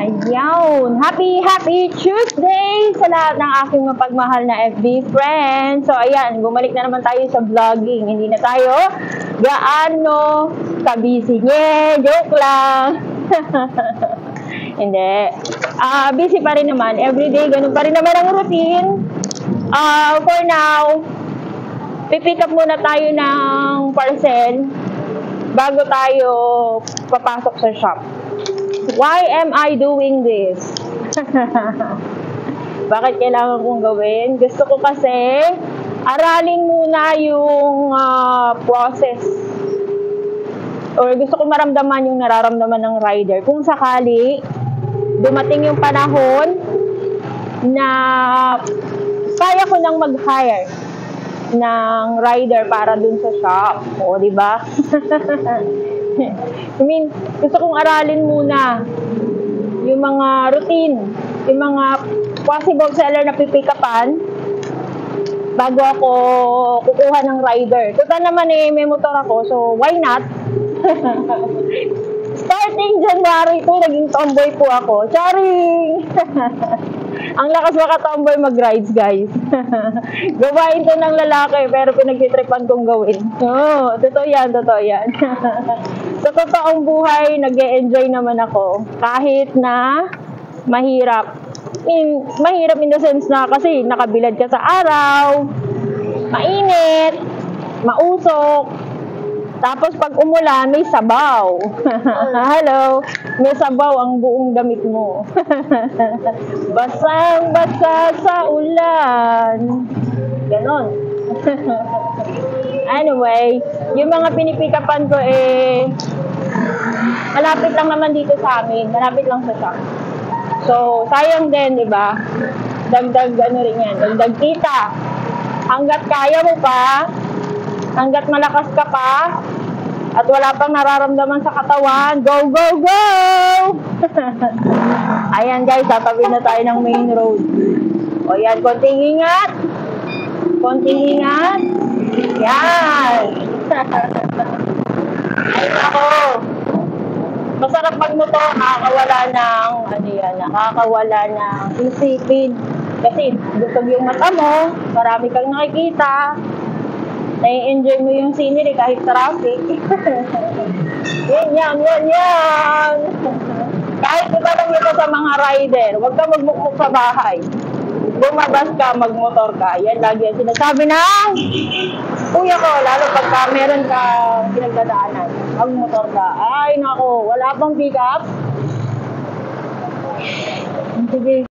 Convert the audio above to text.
Ayun! Happy Tuesday sa lahat ng aking mapagmahal na FB friends. So, ayan, bumalik na naman tayo sa vlogging. Hindi na tayo gaano ka-busy. Joke lang. Hindi. Busy pa rin naman. Everyday, ganun pa rin naman ang routine. For now, pipick up muna tayo ng parcel bago tayo papasok sa shop. Why am I doing this? Bakit kailangan kong gawin? Gusto ko kasi aralin muna yung process. Or gusto ko maramdaman yung nararamdaman ng rider. Kung sakali, dumating yung panahon na kaya ko nang mag-hire ng rider para dun sa shop. O, diba? I mean, gusto kong aralin muna yung mga routine, yung mga possible seller na pipick-upan bago ako kukuha ng rider. Total naman may motor ako, so why not? Starting January 2, naging tomboy po ako. Charing! Ang lakas makatomboy mag-rides, guys. Gawain to ng lalaki, pero pinagtitripan kong gawin. Oo, totoo yan, totoo yan. Sa totoong buhay, nag-e-enjoy naman ako. Kahit na mahirap. Mahirap in the sense na kasi nakabilad ka sa araw, mainit, mausok, tapos pag umulan, may sabaw. Hello, may sabaw ang buong damit mo. Basang-basa sa ulan. Ganon. Anyway, yung mga pinipikapan ko malapit lang naman dito sa amin. Malapit lang sa shop. So, sayang din, di ba? Dagdag rin yan. Dagdag kita. Hanggat kaya mo pa, hanggat malakas ka pa, at wala pang nararamdaman sa katawan, go, go, go! Ayan guys, tatabi na tayo ng main road. O yan, konting ingat. Konting ingat. Yan. Ay ako. Masarap magmotor, nakakawala ng, nakakawala ng isipin. Kasi busog yung mata mo, marami kang nakikita. Nai-enjoy mo yung scenery kahit traffic. Yan. Kahit iba lang ito sa mga rider, huwag ka magmukmuk sa bahay. Bumabas ka, magmotor ka. Yan lagi ang sinasabi ng kuya ko, lalo pagka meron ka pinagdadaanan. Magmotor ka. Ay nako, wala pang pick up. Sige.